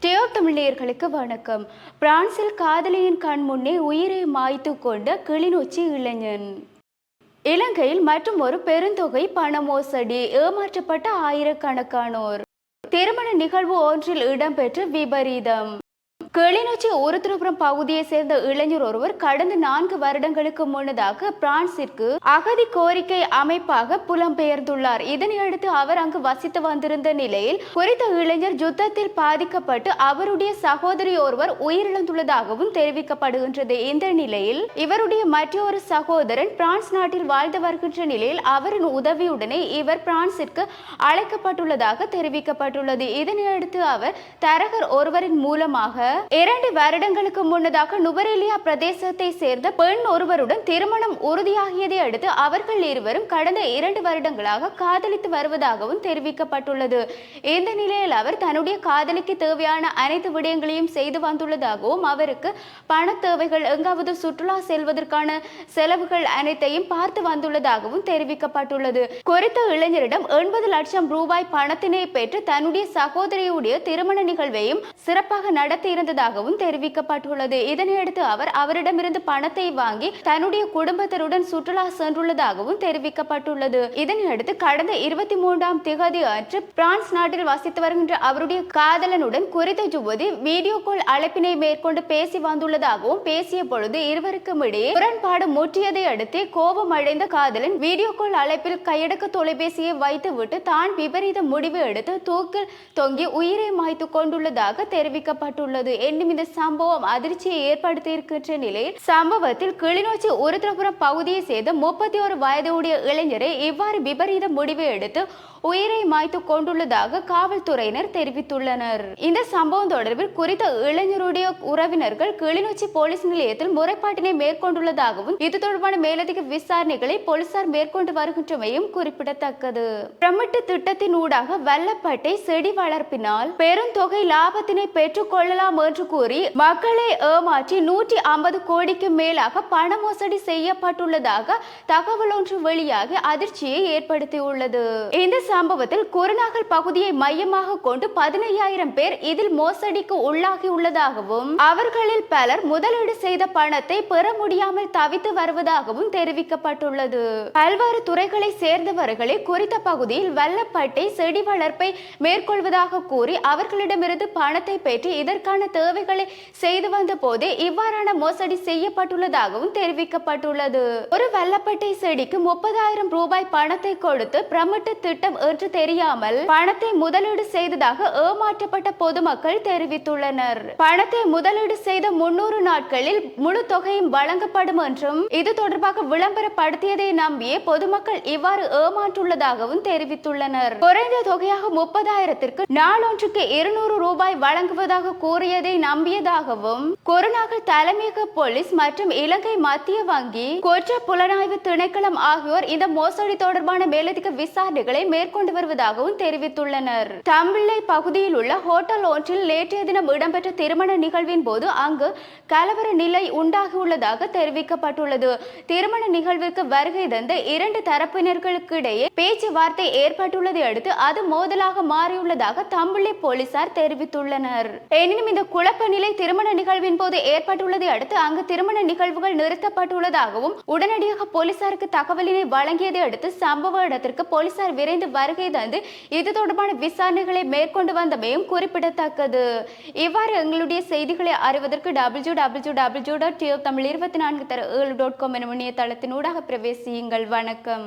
தமிழர்களுக்கு வணக்கம். பிரான்சில் காதலியின் கண் முன்னே உயிரை மாய்த்து கொண்ட கிளிநொச்சி இளைஞன். இலங்கையில் மற்றும் ஒரு பெருந்தொகை பண மோசடி, ஏமாற்றப்பட்ட ஆயிரக்கணக்கானோர். திருமண நிகழ்வு ஒன்றில் இடம்பெற்ற விபரீதம். கிளிநொச்சி உருத்திரபுரம் பகுதியை சேர்ந்த இளைஞர் ஒருவர் கடந்த 4 வருடங்களுக்கு முன்னதாக பிரான்சிற்கு அகதி கோரிக்கை அமைப்பாக புலம்பெயர்ந்துள்ளார். இதனையடுத்து அவர் அங்கு வசித்து வந்திருந்த நிலையில் குறித்த இளைஞர் யுத்தத்தில் பாதிக்கப்பட்டு அவருடைய சகோதரி ஒருவர் உயிரிழந்துள்ளதாகவும் தெரிவிக்கப்படுகின்றது. இந்த நிலையில் இவருடைய மற்றொரு சகோதரன் பிரான்ஸ் நாட்டில் வாழ்ந்து வருகின்ற நிலையில் அவரின் உதவியுடனே இவர் பிரான்சிற்கு அழைக்கப்பட்டுள்ளதாக தெரிவிக்கப்பட்டுள்ளது. இதனையடுத்து அவர் தரகர் ஒருவரின் மூலமாக 2 வருடங்களுக்கு முன்னதாக நுவரெலியா பிரதேசத்தை சேர்ந்த பெண் ஒருவருடன் திருமணம் உறுதியாகியதை அடுத்து அவர்கள் இருவரும் கடந்த 2 வருடங்களாக காதலித்து வருவதாகவும் தெரிவிக்கப்பட்டுள்ளது. இந்த நிலையில் அவர் தன்னுடைய காதலிக்கு தேவையான அனைத்து விடயங்களையும் செய்து வந்துள்ளதாகவும் அவருக்கு பண தேவைகள், எங்காவது சுற்றுலா செல்வதற்கான செலவுகள் அனைத்தையும் பார்த்து வந்துள்ளதாகவும் தெரிவிக்கப்பட்டுள்ளது. குறித்த இளைஞரிடம் 80 லட்சம் ரூபாய் பணத்தினை பெற்று தன்னுடைய சகோதரியுடைய திருமண நிகழ்வையும் சிறப்பாக நடத்தி இருந்ததாகவும் தெரிவிக்கப்பட்டுள்ளது. இதனையடுத்து அவர் அவரிடமிருந்து பணத்தை வாங்கி தன்னுடைய குடும்பத்தினருடன் சுற்றுலா சென்றுள்ளதாகவும் தெரிவிக்கப்பட்டுள்ளது. இதனையடுத்து கடந்த 23ஆம் திகதி அன்று பிரான்ஸ் நாட்டில் வசித்து வருகின்ற அவருடைய காதலனுடன் குறித்த யுவதி வீடியோ கால் அழைப்பினை மேற்கொண்டு பேசி வந்துள்ளதாகவும், பேசிய பொழுது இருவருக்கும் இடையே முரண்பாடு முற்றியதை அடுத்து கோபம் அடைந்த காதலன் வீடியோ கால் அழைப்பில் கையடக்க தொலைபேசியை வைத்துவிட்டு தான் விபரீத முடிவு எடுத்து தூக்கில் தொங்கி உயிரை மாய்த்து கொண்டுள்ளதாக தெரிவிக்கப்பட்டுள்ளது. என்னும் இந்த சம்பவம் அதிர்ச்சியை ஏற்படுத்தி இருக்கின்ற நிலையில் சம்பவத்தில் கிளிநொச்சி உருத்திரபுரம் பகுதியை சேர்ந்த 31 வயதுடைய இளைஞரை இவ்வாறு விபரீத முடிவை எடுத்து உயிரை மாய்த்து கொண்டுள்ளதாக காவல்துறையினர் தெரிவித்துள்ளனர். இந்த சம்பவம் தொடர்பில் குறித்த இளைஞருடைய உறவினர்கள் கிளிநொச்சி போலீஸ் நிலையத்தில் முறைப்பாட்டினை மேற்கொண்டுள்ளதாகவும் இது தொடர்பான மேலதிக விசாரணைகளை போலீசார் மேற்கொண்டு வருகின்றமையும் குறிப்பிடத்தக்கது. பிரமிட்டு திட்டத்தின் ஊடாக வல்லப்பட்டை செடி வளர்ப்பினால் பெருந்தொகை லாபத்தினை பெற்றுக் கொள்ளலாம் என்று கூறி மக்களை ஏமாற்றி 150 கோடிக்கு மேலாக பண மோசடி செய்யப்பட்டுள்ளதாக தகவல் ஒன்று வெளியாகி அதிர்ச்சியை ஏற்படுத்தியுள்ளது. இந்த சம்பவத்தில் குருநாகல் பகுதியை மையமாக கொண்டு 15,000 பேர் இதில் மோசடிக்கு உள்ளாகியுள்ளதாகவும் அவர்களில் பலர் முதலீடு செய்த பணத்தை பெற முடியாமல் தவித்து வருவதாகவும் தெரிவிக்கப்பட்டுள்ளது. பல்வேறு துறைகளை சேர்ந்தவர்களை குறித்த பகுதியில் வல்லப்பட்டை செடி வளர்ப்பை மேற்கொள்வதாக கூறி அவர்களிடமிருந்து பணத்தை பெற்று இதற்கான தேவைகளை செய்து வந்த போதே இவ்வாறான மோசடி செய்யப்பட்டுள்ளதாகவும் தெரிவிக்கப்பட்டுள்ளது. ஒரு வல்லப்பட்டை செடிக்கு 30,000 ரூபாய் பணத்தை கொடுத்து பிரமிட்டு திட்டம் என்று தெரியாமல் பணத்தை முதலீடு செய்ததாக ஏமாற்றப்பட்ட பொதுமக்கள் தெரிவித்துள்ளனர். பணத்தை முதலீடு செய்த 300 நாட்களில் முழு தொகையும் வழங்கப்படும் என்றும் இது தொடர்பாக விளம்பரப்படுத்தியதை நம்பியே பொதுமக்கள் இவ்வாறு ஏமாற்றுள்ளதாகவும் தெரிவித்துள்ளனர். குறைந்த தொகையாக 30,000ற்கு நாளொன்றுக்கு 200 ரூபாய் வழங்குவதாக கூறியதை நம்பியதாகவும் குருநாகல் தலைமையக போலீஸ் மற்றும் இலங்கை மத்திய வங்கி குற்ற புலனாய்வு திணைக்களம் ஆகியோர் இந்த மோசடி தொடர்பான மேலதிக விசாரணைகளை மேற்கொண்டு வருவதாகவும் தெரிவித்துள்ளனர். தம்பிள்ளை பகுதியில் உள்ள ஹோட்டல் ஒன்றில் நேற்றைய தினம் இடம்பெற்ற திருமண நிகழ்வின் போது அங்கு கலவர நிலை உண்டாகியுள்ளதாக தெரிவிக்கப்பட்டுள்ளது. திருமண நிகழ்விற்கு வருகை தந்த 2 தரப்பினர்களுக்கு இடையே பேச்சுவார்த்தை ஏற்பட்டுள்ளதை அடுத்து அது மோதலாக மாறியுள்ளதாக தம்பிள்ளை போலீசார் தெரிவித்துள்ளனர். எனினும் இந்த குழப்ப நிலை திருமண நிகழ்வின் போது ஏற்பட்டுள்ளதை அடுத்து அங்கு திருமண நிகழ்வுகள் நிறுத்தப்பட்டுள்ளதாகவும் உடனடியாக போலீசாருக்கு தகவலினை வழங்கியதை அடுத்து சம்பவ இடத்திற்கு போலீசார் விரைந்து வருகை தந்து இது தொடர்பான விசாரணைகளை மேற்கொண்டு வந்தமையும் குறிப்பிடத்தக்கது. இவ்வாறு எங்களுடைய செய்திகளை அறிவதற்கு www.tamil24.com எனும் இணையதளத்தினூடாக பிரவேசியுங்கள். வணக்கம்.